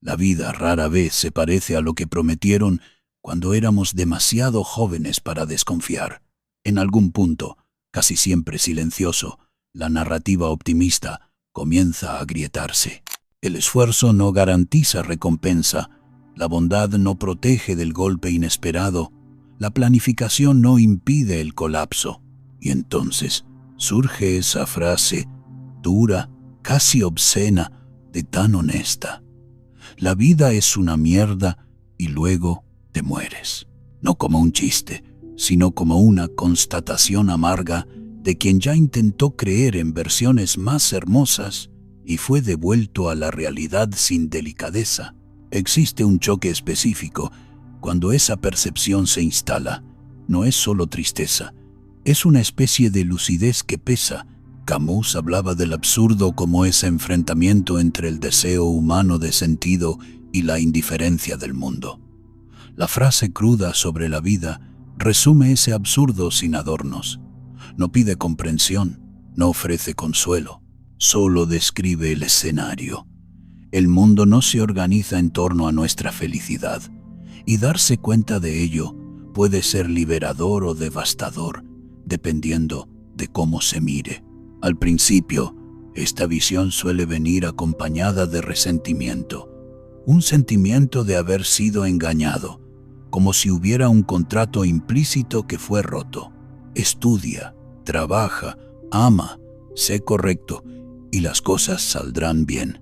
La vida rara vez se parece a lo que prometieron cuando éramos demasiado jóvenes para desconfiar. En algún punto, casi siempre silencioso, la narrativa optimista comienza a agrietarse. El esfuerzo no garantiza recompensa, la bondad no protege del golpe inesperado, la planificación no impide el colapso. Y entonces surge esa frase dura, casi obscena, de tan honesta. La vida es una mierda y luego te mueres. No como un chiste, sino como una constatación amarga de quien ya intentó creer en versiones más hermosas y fue devuelto a la realidad sin delicadeza. Existe un choque específico cuando esa percepción se instala. No es solo tristeza, es una especie de lucidez que pesa. Camus hablaba del absurdo como ese enfrentamiento entre el deseo humano de sentido y la indiferencia del mundo. La frase cruda sobre la vida resume ese absurdo sin adornos. No pide comprensión, no ofrece consuelo, solo describe el escenario. El mundo no se organiza en torno a nuestra felicidad, y darse cuenta de ello puede ser liberador o devastador, dependiendo de cómo se mire. Al principio, esta visión suele venir acompañada de resentimiento, un sentimiento de haber sido engañado, como si hubiera un contrato implícito que fue roto. Estudia, trabaja, ama, sé correcto, y las cosas saldrán bien.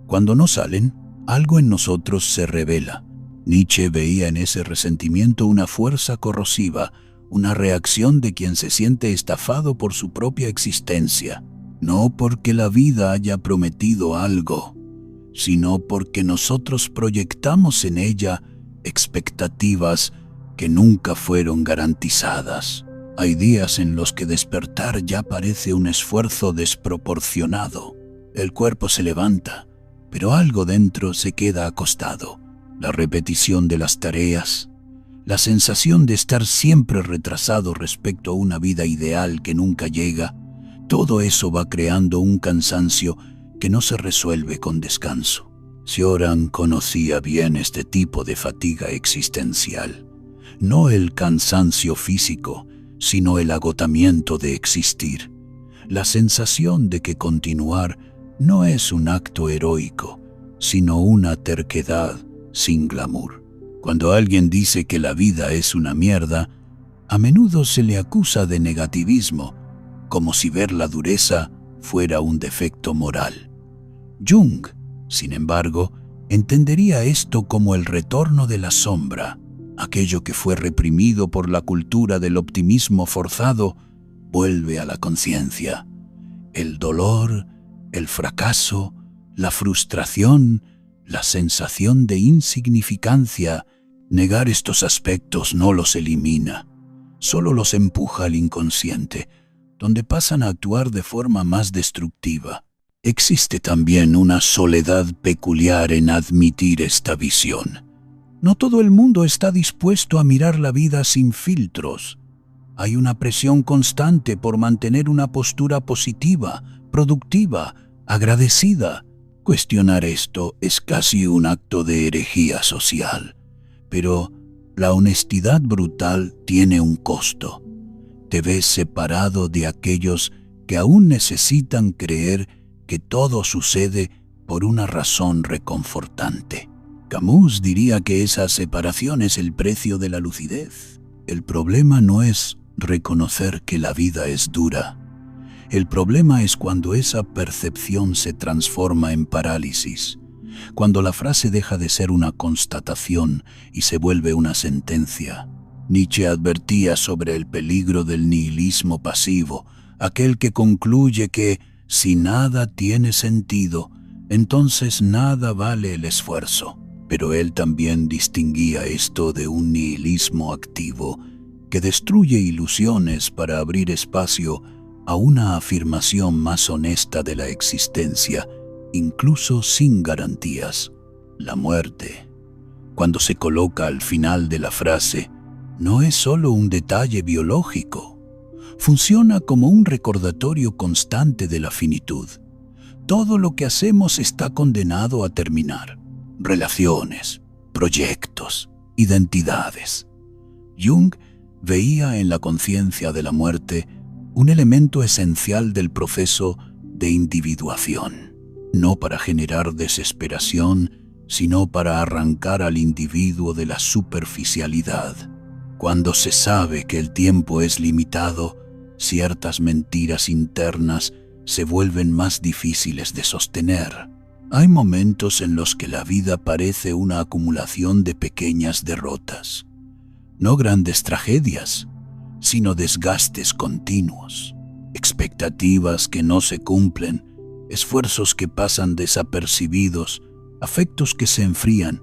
Cuando no salen, algo en nosotros se revela. Nietzsche veía en ese resentimiento una fuerza corrosiva, una reacción de quien se siente estafado por su propia existencia, no porque la vida haya prometido algo, sino porque nosotros proyectamos en ella expectativas que nunca fueron garantizadas. Hay días en los que despertar ya parece un esfuerzo desproporcionado. El cuerpo se levanta, pero algo dentro se queda acostado. La repetición de las tareas, la sensación de estar siempre retrasado respecto a una vida ideal que nunca llega, todo eso va creando un cansancio que no se resuelve con descanso. Cioran conocía bien este tipo de fatiga existencial. No el cansancio físico, sino el agotamiento de existir. La sensación de que continuar no es un acto heroico, sino una terquedad sin glamour. Cuando alguien dice que la vida es una mierda, a menudo se le acusa de negativismo, como si ver la dureza fuera un defecto moral. Jung, sin embargo, entendería esto como el retorno de la sombra. Aquello que fue reprimido por la cultura del optimismo forzado vuelve a la conciencia. El dolor, el fracaso, la frustración, la sensación de insignificancia. Negar estos aspectos no los elimina, solo los empuja al inconsciente, donde pasan a actuar de forma más destructiva. Existe también una soledad peculiar en admitir esta visión. No todo el mundo está dispuesto a mirar la vida sin filtros. Hay una presión constante por mantener una postura positiva, productiva, agradecida. Cuestionar esto es casi un acto de herejía social. Pero la honestidad brutal tiene un costo. Te ves separado de aquellos que aún necesitan creer que todo sucede por una razón reconfortante. Camus diría que esa separación es el precio de la lucidez. El problema no es reconocer que la vida es dura. El problema es cuando esa percepción se transforma en parálisis, cuando la frase deja de ser una constatación y se vuelve una sentencia. Nietzsche advertía sobre el peligro del nihilismo pasivo, aquel que concluye que si nada tiene sentido, entonces nada vale el esfuerzo. Pero él también distinguía esto de un nihilismo activo que destruye ilusiones para abrir espacio a una afirmación más honesta de la existencia, incluso sin garantías. La muerte, cuando se coloca al final de la frase, no es solo un detalle biológico. Funciona como un recordatorio constante de la finitud. Todo lo que hacemos está condenado a terminar. relaciones, proyectos, identidades. Jung veía en la conciencia de la muerte un elemento esencial del proceso de individuación, no para generar desesperación, sino para arrancar al individuo de la superficialidad. Cuando se sabe que el tiempo es limitado, ciertas mentiras internas se vuelven más difíciles de sostener. Hay momentos en los que la vida parece una acumulación de pequeñas derrotas. No grandes tragedias, sino desgastes continuos, expectativas que no se cumplen, esfuerzos que pasan desapercibidos, afectos que se enfrían.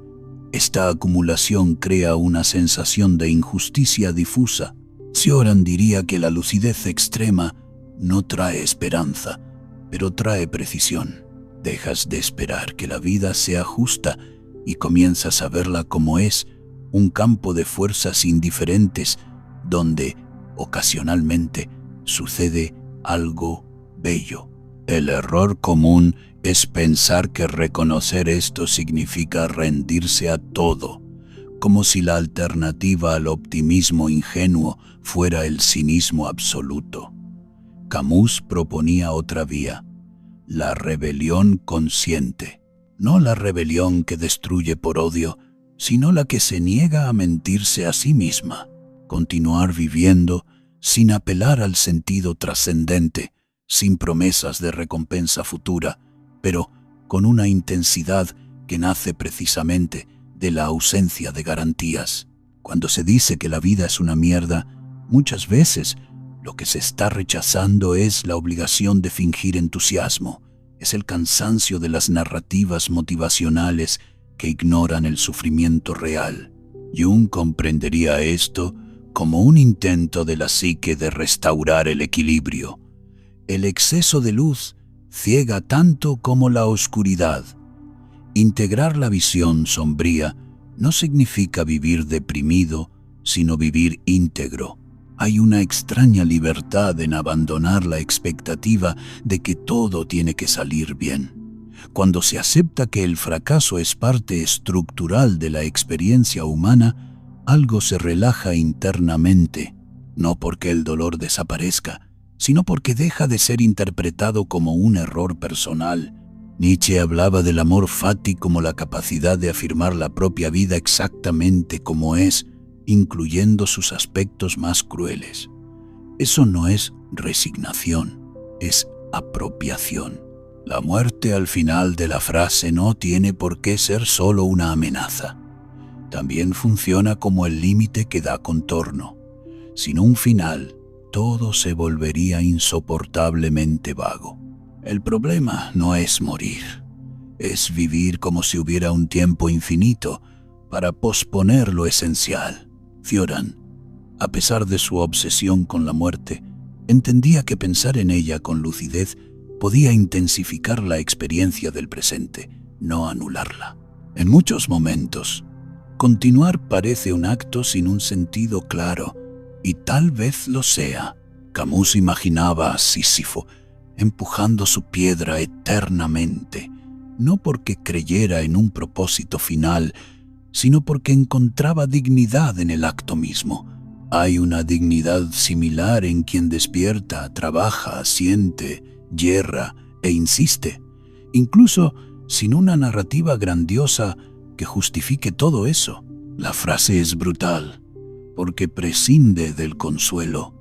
Esta acumulación crea una sensación de injusticia difusa. Cioran diría que la lucidez extrema no trae esperanza, pero trae precisión. Dejas de esperar que la vida sea justa y comienzas a verla como es, un campo de fuerzas indiferentes donde, ocasionalmente, sucede algo bello. El error común es pensar que reconocer esto significa rendirse a todo, como si la alternativa al optimismo ingenuo fuera el cinismo absoluto. Camus proponía otra vía, la rebelión consciente, no la rebelión que destruye por odio, sino la que se niega a mentirse a sí misma, continuar viviendo sin apelar al sentido trascendente, sin promesas de recompensa futura, pero con una intensidad que nace precisamente de la ausencia de garantías. Cuando se dice que la vida es una mierda, muchas veces lo que se está rechazando es la obligación de fingir entusiasmo, es el cansancio de las narrativas motivacionales que ignoran el sufrimiento real. Jung comprendería esto como un intento de la psique de restaurar el equilibrio. El exceso de luz ciega tanto como la oscuridad. Integrar la visión sombría no significa vivir deprimido, sino vivir íntegro. Hay una extraña libertad en abandonar la expectativa de que todo tiene que salir bien. Cuando se acepta que el fracaso es parte estructural de la experiencia humana, algo se relaja internamente, no porque el dolor desaparezca, sino porque deja de ser interpretado como un error personal. Nietzsche hablaba del amor fati como la capacidad de afirmar la propia vida exactamente como es, incluyendo sus aspectos más crueles. Eso no es resignación, es apropiación. La muerte al final de la frase no tiene por qué ser solo una amenaza. También funciona como el límite que da contorno. Sin un final, todo se volvería insoportablemente vago. El problema no es morir, es vivir como si hubiera un tiempo infinito para posponer lo esencial. Cioran, a pesar de su obsesión con la muerte, entendía que pensar en ella con lucidez podía intensificar la experiencia del presente, no anularla. En muchos momentos, continuar parece un acto sin un sentido claro, y tal vez lo sea. Camus imaginaba a Sísifo empujando su piedra eternamente, no porque creyera en un propósito final, sino porque encontraba dignidad en el acto mismo. Hay una dignidad similar en quien despierta, trabaja, siente, yerra e insiste, incluso sin una narrativa grandiosa que justifique todo eso. La frase es brutal, porque prescinde del consuelo.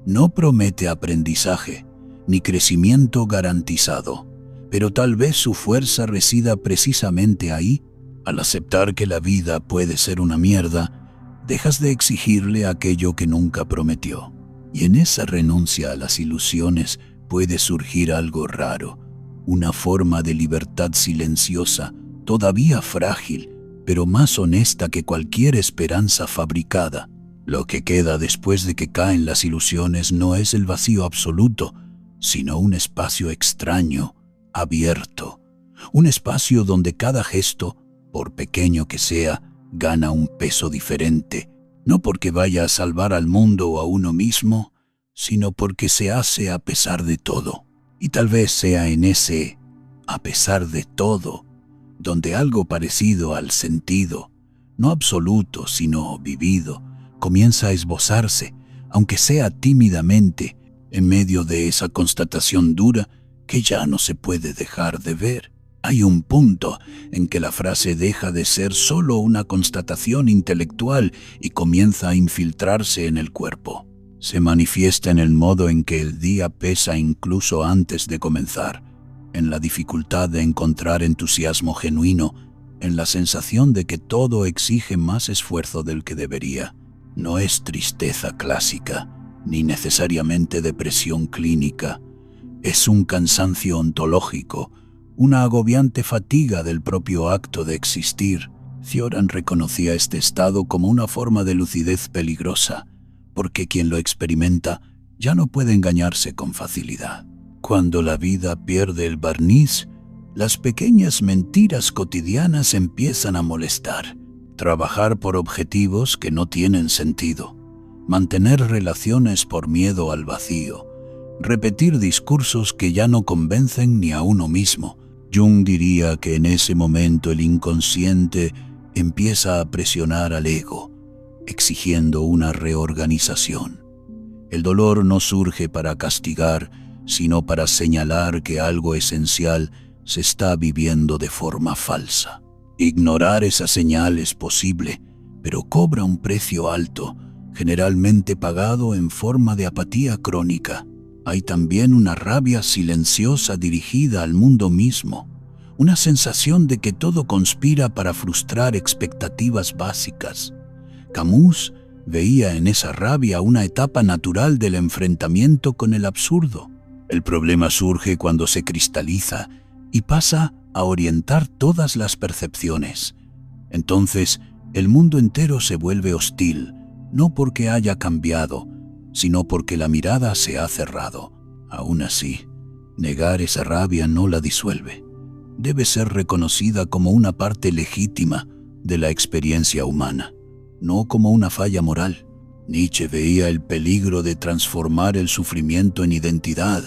No promete aprendizaje, ni crecimiento garantizado, pero tal vez su fuerza resida precisamente ahí. Al aceptar que la vida puede ser una mierda, dejas de exigirle aquello que nunca prometió. Y en esa renuncia a las ilusiones puede surgir algo raro, una forma de libertad silenciosa, todavía frágil, pero más honesta que cualquier esperanza fabricada. Lo que queda después de que caen las ilusiones no es el vacío absoluto, sino un espacio extraño, abierto, un espacio donde cada gesto, por pequeño que sea, gana un peso diferente, no porque vaya a salvar al mundo o a uno mismo, sino porque se hace a pesar de todo. Y tal vez sea en ese, a pesar de todo, donde algo parecido al sentido, no absoluto sino vivido, comienza a esbozarse, aunque sea tímidamente, en medio de esa constatación dura que ya no se puede dejar de ver. Hay un punto en que la frase deja de ser solo una constatación intelectual y comienza a infiltrarse en el cuerpo. Se manifiesta en el modo en que el día pesa incluso antes de comenzar, en la dificultad de encontrar entusiasmo genuino, en la sensación de que todo exige más esfuerzo del que debería. No es tristeza clásica, ni necesariamente depresión clínica. Es un cansancio ontológico, una agobiante fatiga del propio acto de existir. Cioran reconocía este estado como una forma de lucidez peligrosa, porque quien lo experimenta ya no puede engañarse con facilidad. Cuando la vida pierde el barniz, las pequeñas mentiras cotidianas empiezan a molestar. Trabajar por objetivos que no tienen sentido, mantener relaciones por miedo al vacío, repetir discursos que ya no convencen ni a uno mismo. Jung diría que en ese momento el inconsciente empieza a presionar al ego, exigiendo una reorganización. El dolor no surge para castigar, sino para señalar que algo esencial se está viviendo de forma falsa. Ignorar esa señal es posible, pero cobra un precio alto, generalmente pagado en forma de apatía crónica. Hay también una rabia silenciosa dirigida al mundo mismo, una sensación de que todo conspira para frustrar expectativas básicas. Camus veía en esa rabia una etapa natural del enfrentamiento con el absurdo. El problema surge cuando se cristaliza y pasa a orientar todas las percepciones. Entonces, el mundo entero se vuelve hostil, no porque haya cambiado, sino porque la mirada se ha cerrado. Aún así, negar esa rabia no la disuelve. Debe ser reconocida como una parte legítima de la experiencia humana, no como una falla moral. Nietzsche veía el peligro de transformar el sufrimiento en identidad.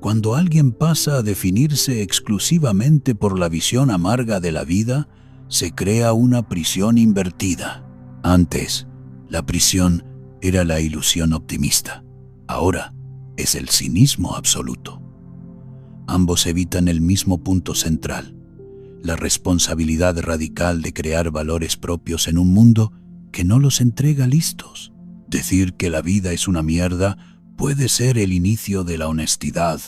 Cuando alguien pasa a definirse exclusivamente por la visión amarga de la vida, se crea una prisión invertida. Antes, la prisión era la ilusión optimista. Ahora es el cinismo absoluto. Ambos evitan el mismo punto central, la responsabilidad radical de crear valores propios en un mundo que no los entrega listos. Decir que la vida es una mierda puede ser el inicio de la honestidad,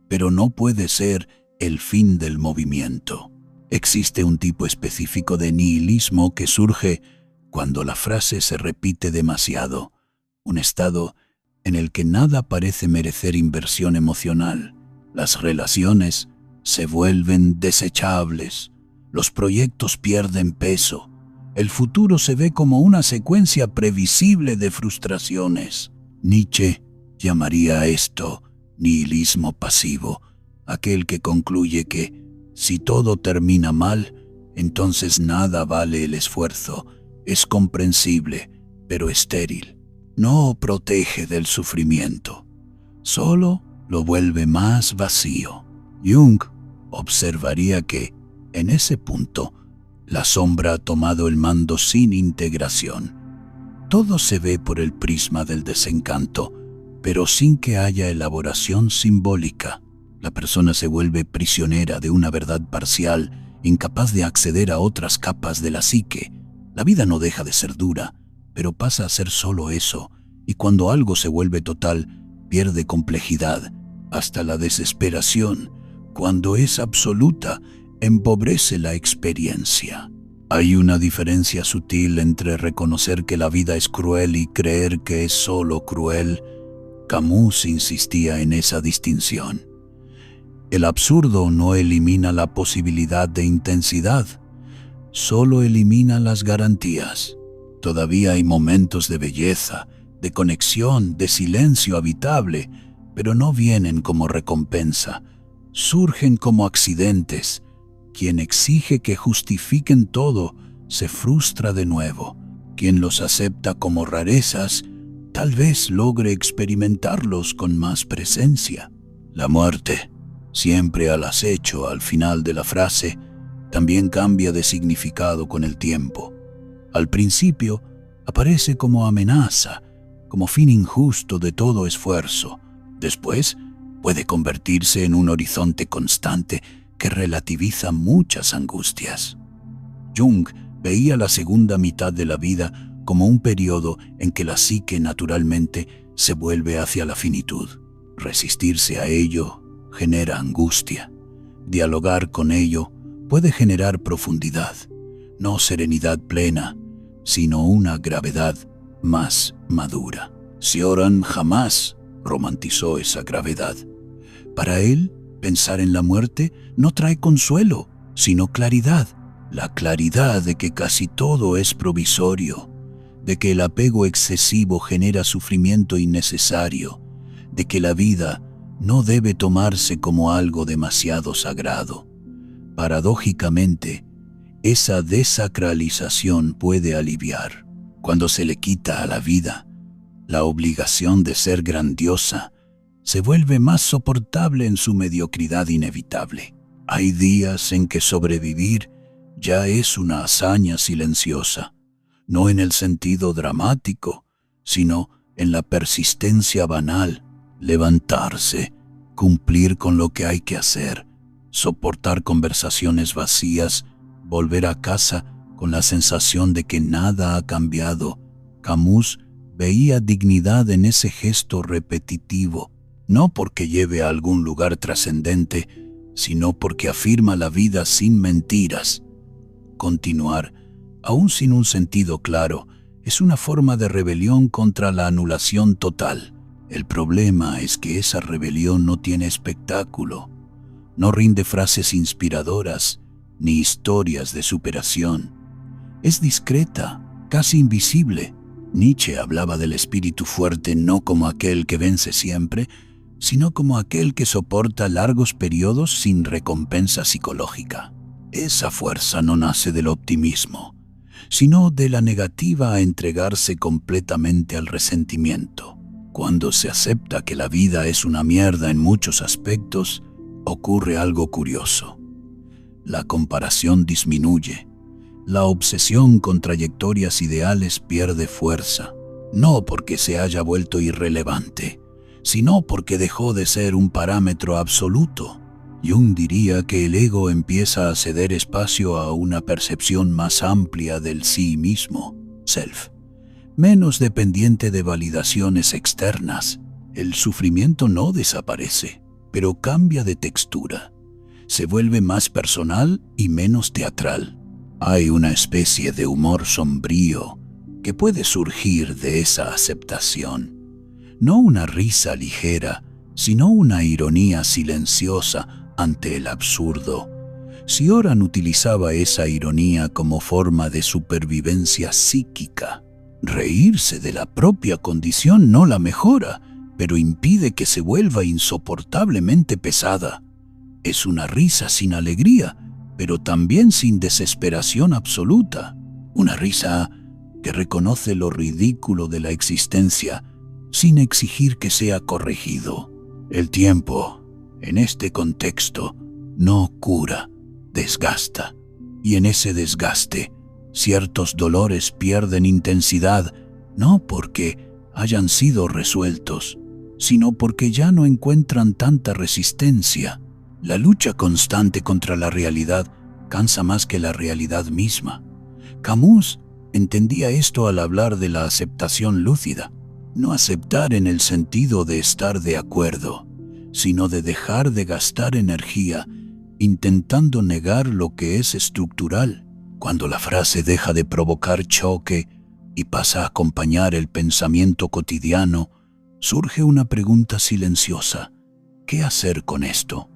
pero no puede ser el fin del movimiento. Existe un tipo específico de nihilismo que surge cuando la frase se repite demasiado, un estado en el que nada parece merecer inversión emocional. Las relaciones se vuelven desechables, los proyectos pierden peso, el futuro se ve como una secuencia previsible de frustraciones. Nietzsche llamaría a esto nihilismo pasivo, aquel que concluye que, si todo termina mal, entonces nada vale el esfuerzo, es comprensible, pero estéril. No protege del sufrimiento, solo lo vuelve más vacío. Jung observaría que, en ese punto, la sombra ha tomado el mando sin integración. Todo se ve por el prisma del desencanto, pero sin que haya elaboración simbólica. La persona se vuelve prisionera de una verdad parcial, incapaz de acceder a otras capas de la psique. La vida no deja de ser dura, pero pasa a ser solo eso, y cuando algo se vuelve total, pierde complejidad, hasta la desesperación. Cuando es absoluta, empobrece la experiencia. Hay una diferencia sutil entre reconocer que la vida es cruel y creer que es solo cruel. Camus insistía en esa distinción. El absurdo no elimina la posibilidad de intensidad, solo elimina las garantías. Todavía hay momentos de belleza, de conexión, de silencio habitable, pero no vienen como recompensa, surgen como accidentes. Quien exige que justifiquen todo se frustra de nuevo. Quien los acepta como rarezas tal vez logre experimentarlos con más presencia. La muerte, siempre al acecho al final de la frase, también cambia de significado con el tiempo. Al principio, aparece como amenaza, como fin injusto de todo esfuerzo. Después, puede convertirse en un horizonte constante que relativiza muchas angustias. Jung veía la segunda mitad de la vida como un periodo en que la psique naturalmente se vuelve hacia la finitud. Resistirse a ello genera angustia. Dialogar con ello puede generar profundidad, no serenidad plena, sino una gravedad más madura. Cioran jamás romantizó esa gravedad. Para él, pensar en la muerte no trae consuelo, sino claridad. La claridad de que casi todo es provisorio, de que el apego excesivo genera sufrimiento innecesario, de que la vida no debe tomarse como algo demasiado sagrado. Paradójicamente, esa desacralización puede aliviar. Cuando se le quita a la vida la obligación de ser grandiosa, se vuelve más soportable en su mediocridad inevitable. Hay días en que sobrevivir ya es una hazaña silenciosa, no en el sentido dramático, sino en la persistencia banal. Levantarse, cumplir con lo que hay que hacer, soportar conversaciones vacías, volver a casa con la sensación de que nada ha cambiado. Camus veía dignidad en ese gesto repetitivo, no porque lleve a algún lugar trascendente, sino porque afirma la vida sin mentiras. Continuar, aún sin un sentido claro, es una forma de rebelión contra la anulación total. El problema es que esa rebelión no tiene espectáculo, no rinde frases inspiradoras ni historias de superación. Es discreta, casi invisible. Nietzsche hablaba del espíritu fuerte no como aquel que vence siempre, sino como aquel que soporta largos periodos sin recompensa psicológica. Esa fuerza no nace del optimismo, sino de la negativa a entregarse completamente al resentimiento. Cuando se acepta que la vida es una mierda en muchos aspectos, ocurre algo curioso. La comparación disminuye. La obsesión con trayectorias ideales pierde fuerza, no porque se haya vuelto irrelevante, sino porque dejó de ser un parámetro absoluto. Jung diría que el ego empieza a ceder espacio a una percepción más amplia del sí mismo, self, menos dependiente de validaciones externas. El sufrimiento no desaparece, pero cambia de textura. Se vuelve más personal y menos teatral. Hay una especie de humor sombrío que puede surgir de esa aceptación. No una risa ligera, sino una ironía silenciosa ante el absurdo. Cioran utilizaba esa ironía como forma de supervivencia psíquica. Reírse de la propia condición no la mejora, pero impide que se vuelva insoportablemente pesada. Es una risa sin alegría, pero también sin desesperación absoluta. Una risa que reconoce lo ridículo de la existencia sin exigir que sea corregido. El tiempo, en este contexto, no cura, desgasta. Y en ese desgaste, ciertos dolores pierden intensidad, no porque hayan sido resueltos, sino porque ya no encuentran tanta resistencia. La lucha constante contra la realidad cansa más que la realidad misma. Camus entendía esto al hablar de la aceptación lúcida. No aceptar en el sentido de estar de acuerdo, sino de dejar de gastar energía intentando negar lo que es estructural. Cuando la frase deja de provocar choque y pasa a acompañar el pensamiento cotidiano, surge una pregunta silenciosa: ¿qué hacer con esto?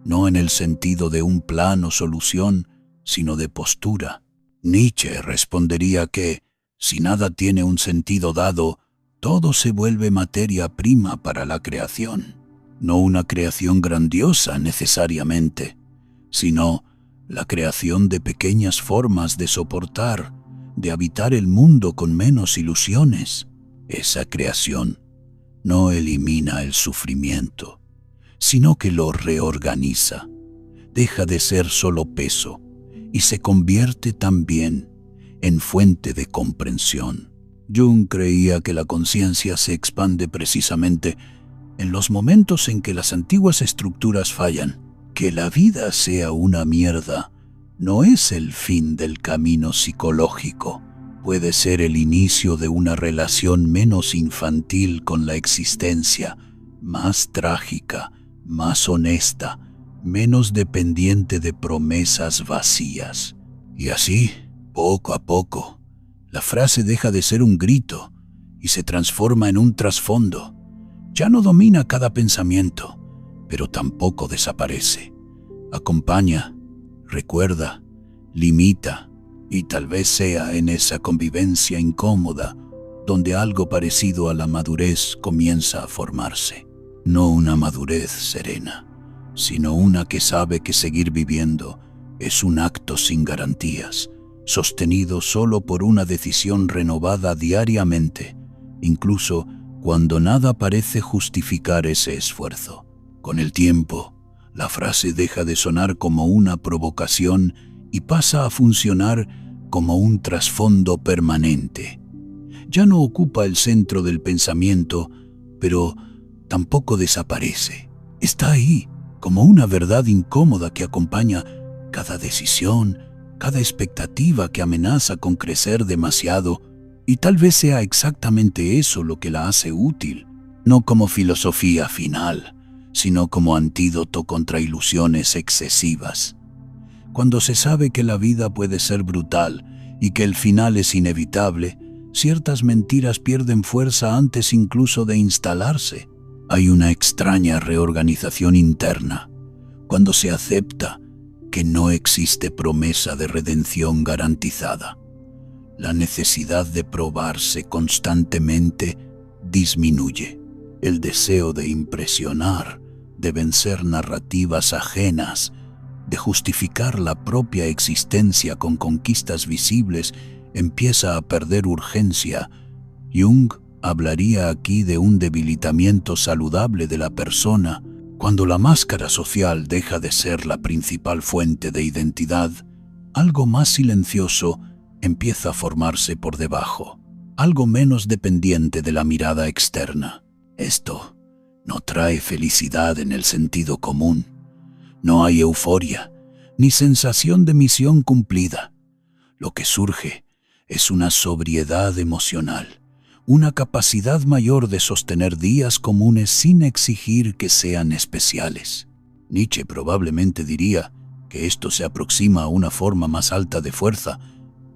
No en el sentido de un plan o solución, sino de postura. Nietzsche respondería que, si nada tiene un sentido dado, todo se vuelve materia prima para la creación. No una creación grandiosa necesariamente, sino la creación de pequeñas formas de soportar, de habitar el mundo con menos ilusiones. Esa creación no elimina el sufrimiento, sino que lo reorganiza. Deja de ser solo peso y se convierte también en fuente de comprensión. Jung creía que la conciencia se expande precisamente en los momentos en que las antiguas estructuras fallan. Que la vida sea una mierda no es el fin del camino psicológico. Puede ser el inicio de una relación menos infantil con la existencia, más trágica, más honesta, menos dependiente de promesas vacías. Y así, poco a poco, la frase deja de ser un grito y se transforma en un trasfondo. Ya no domina cada pensamiento, pero tampoco desaparece. Acompaña, recuerda, limita, y tal vez sea en esa convivencia incómoda donde algo parecido a la madurez comienza a formarse. No una madurez serena, sino una que sabe que seguir viviendo es un acto sin garantías, sostenido solo por una decisión renovada diariamente, incluso cuando nada parece justificar ese esfuerzo. Con el tiempo, la frase deja de sonar como una provocación y pasa a funcionar como un trasfondo permanente. Ya no ocupa el centro del pensamiento, pero tampoco desaparece. Está ahí, como una verdad incómoda que acompaña cada decisión, cada expectativa que amenaza con crecer demasiado, y tal vez sea exactamente eso lo que la hace útil, no como filosofía final, sino como antídoto contra ilusiones excesivas. Cuando se sabe que la vida puede ser brutal y que el final es inevitable, ciertas mentiras pierden fuerza antes incluso de instalarse. Hay una extraña reorganización interna cuando se acepta que no existe promesa de redención garantizada. La necesidad de probarse constantemente disminuye. El deseo de impresionar, de vencer narrativas ajenas, de justificar la propia existencia con conquistas visibles, empieza a perder urgencia. Jung hablaría aquí de un debilitamiento saludable de la persona. Cuando la máscara social deja de ser la principal fuente de identidad, algo más silencioso empieza a formarse por debajo, algo menos dependiente de la mirada externa. Esto no trae felicidad en el sentido común. No hay euforia, ni sensación de misión cumplida. Lo que surge es una sobriedad emocional, una capacidad mayor de sostener días comunes sin exigir que sean especiales. Nietzsche probablemente diría que esto se aproxima a una forma más alta de fuerza,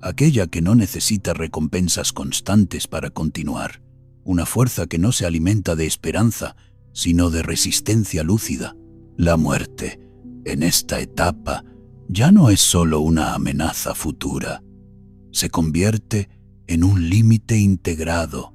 aquella que no necesita recompensas constantes para continuar, una fuerza que no se alimenta de esperanza, sino de resistencia lúcida. La muerte, en esta etapa, ya no es solo una amenaza futura, se convierte en un límite integrado.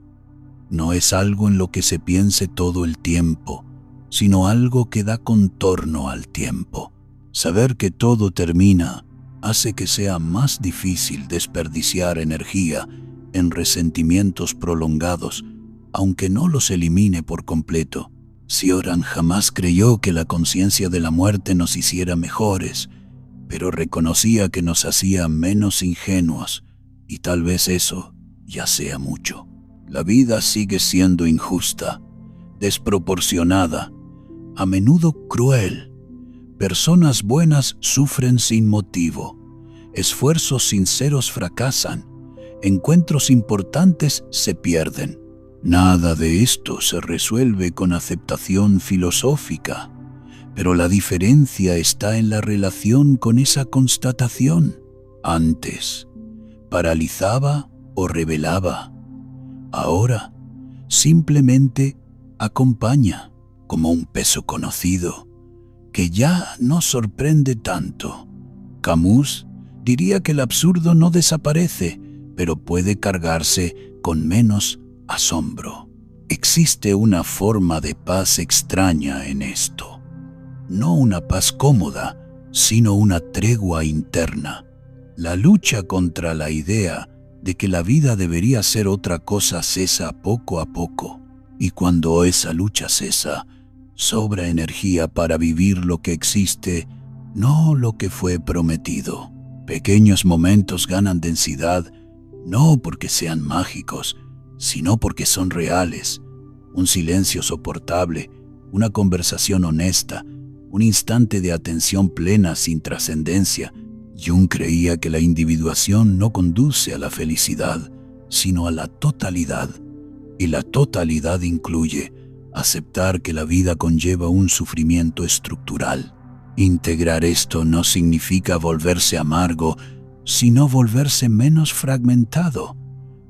No es algo en lo que se piense todo el tiempo, sino algo que da contorno al tiempo. Saber que todo termina hace que sea más difícil desperdiciar energía en resentimientos prolongados, aunque no los elimine por completo. Cioran jamás creyó que la conciencia de la muerte nos hiciera mejores, pero reconocía que nos hacía menos ingenuos, y tal vez eso ya sea mucho. La vida sigue siendo injusta, desproporcionada, a menudo cruel. Personas buenas sufren sin motivo, esfuerzos sinceros fracasan, encuentros importantes se pierden. Nada de esto se resuelve con aceptación filosófica, pero la diferencia está en la relación con esa constatación. Antes, paralizaba o revelaba. Ahora, simplemente acompaña, como un peso conocido, que ya no sorprende tanto. Camus diría que el absurdo no desaparece, pero puede cargarse con menos asombro. Existe una forma de paz extraña en esto. No una paz cómoda, sino una tregua interna. La lucha contra la idea de que la vida debería ser otra cosa cesa poco a poco. Y cuando esa lucha cesa, sobra energía para vivir lo que existe, no lo que fue prometido. Pequeños momentos ganan densidad, no porque sean mágicos, sino porque son reales. Un silencio soportable, una conversación honesta, un instante de atención plena sin trascendencia. Jung creía que la individuación no conduce a la felicidad, sino a la totalidad. Y la totalidad incluye aceptar que la vida conlleva un sufrimiento estructural. Integrar esto no significa volverse amargo, sino volverse menos fragmentado.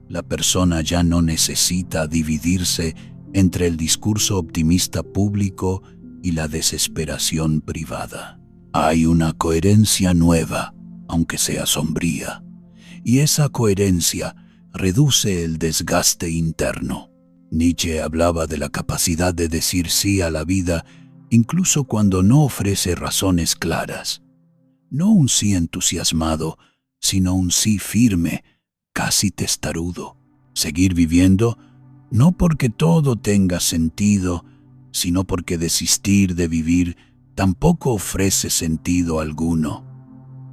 La persona ya no necesita dividirse entre el discurso optimista público y la desesperación privada. Hay una coherencia nueva, aunque sea sombría, y esa coherencia reduce el desgaste interno. Nietzsche hablaba de la capacidad de decir sí a la vida incluso cuando no ofrece razones claras. No un sí entusiasmado, sino un sí firme, casi testarudo. Seguir viviendo no porque todo tenga sentido, sino porque desistir de vivir tampoco ofrece sentido alguno.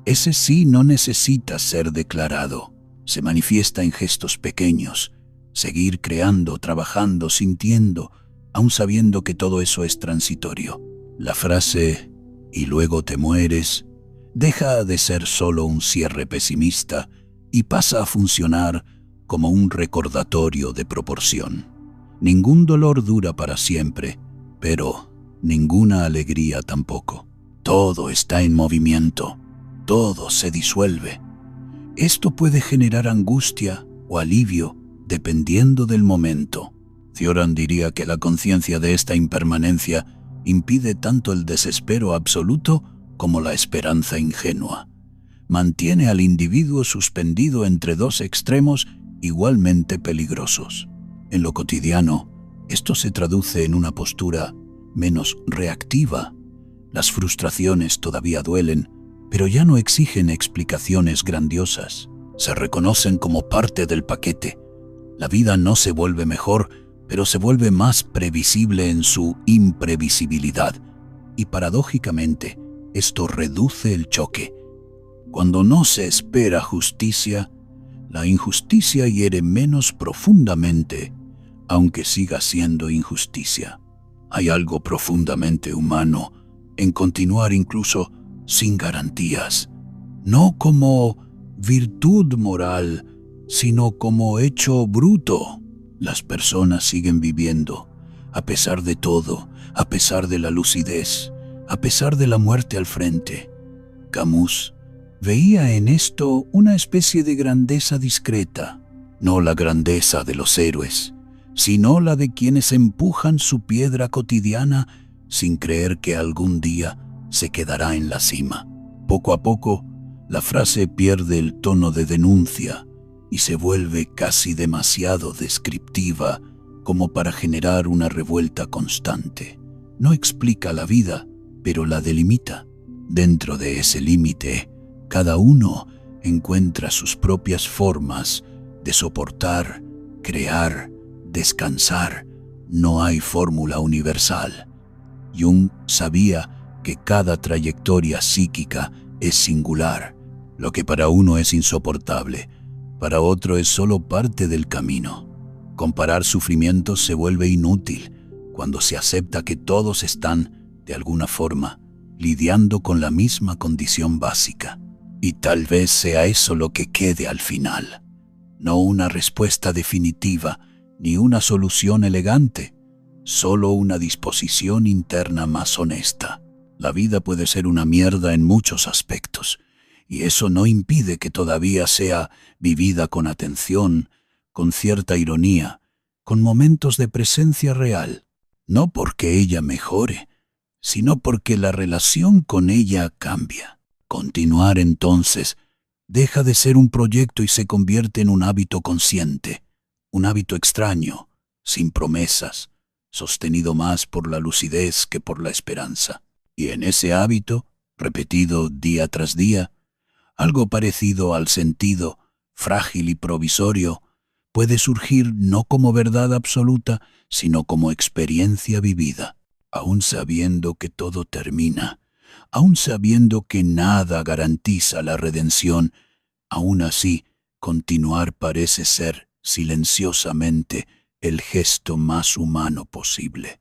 Ese sí no necesita ser declarado. Se manifiesta en gestos pequeños. Seguir creando, trabajando, sintiendo, aun sabiendo que todo eso es transitorio. La frase «y luego te mueres» deja de ser solo un cierre pesimista y pasa a funcionar como un recordatorio de proporción. Ningún dolor dura para siempre, pero ninguna alegría tampoco. Todo está en movimiento, todo se disuelve. Esto puede generar angustia o alivio dependiendo del momento. Cioran diría que la conciencia de esta impermanencia impide tanto el desespero absoluto como la esperanza ingenua. Mantiene al individuo suspendido entre dos extremos igualmente peligrosos. En lo cotidiano, esto se traduce en una postura menos reactiva. Las frustraciones todavía duelen, pero ya no exigen explicaciones grandiosas. Se reconocen como parte del paquete. La vida no se vuelve mejor, pero se vuelve más previsible en su imprevisibilidad. Y paradójicamente, esto reduce el choque. Cuando no se espera justicia, la injusticia hiere menos profundamente, aunque siga siendo injusticia. Hay algo profundamente humano en continuar incluso sin garantías, no como virtud moral, sino como hecho bruto. Las personas siguen viviendo, a pesar de todo, a pesar de la lucidez, a pesar de la muerte al frente. Camus veía en esto una especie de grandeza discreta, no la grandeza de los héroes, sino la de quienes empujan su piedra cotidiana sin creer que algún día se quedará en la cima. Poco a poco, la frase pierde el tono de denuncia y se vuelve casi demasiado descriptiva como para generar una revuelta constante. No explica la vida, pero la delimita. Dentro de ese límite, cada uno encuentra sus propias formas de soportar, crear, descansar. No hay fórmula universal. Jung sabía que cada trayectoria psíquica es singular. Lo que para uno es insoportable, para otro es solo parte del camino. Comparar sufrimientos se vuelve inútil cuando se acepta que todos están, de alguna forma, lidiando con la misma condición básica. Y tal vez sea eso lo que quede al final. No una respuesta definitiva, ni una solución elegante, solo una disposición interna más honesta. La vida puede ser una mierda en muchos aspectos, y eso no impide que todavía sea vivida con atención, con cierta ironía, con momentos de presencia real, no porque ella mejore, sino porque la relación con ella cambia. Continuar entonces deja de ser un proyecto y se convierte en un hábito consciente, un hábito extraño, sin promesas, sostenido más por la lucidez que por la esperanza. Y en ese hábito, repetido día tras día, algo parecido al sentido, frágil y provisorio, puede surgir no como verdad absoluta, sino como experiencia vivida. Aún sabiendo que todo termina, Aun sabiendo que nada garantiza la redención, aún así, continuar parece ser, silenciosamente, el gesto más humano posible.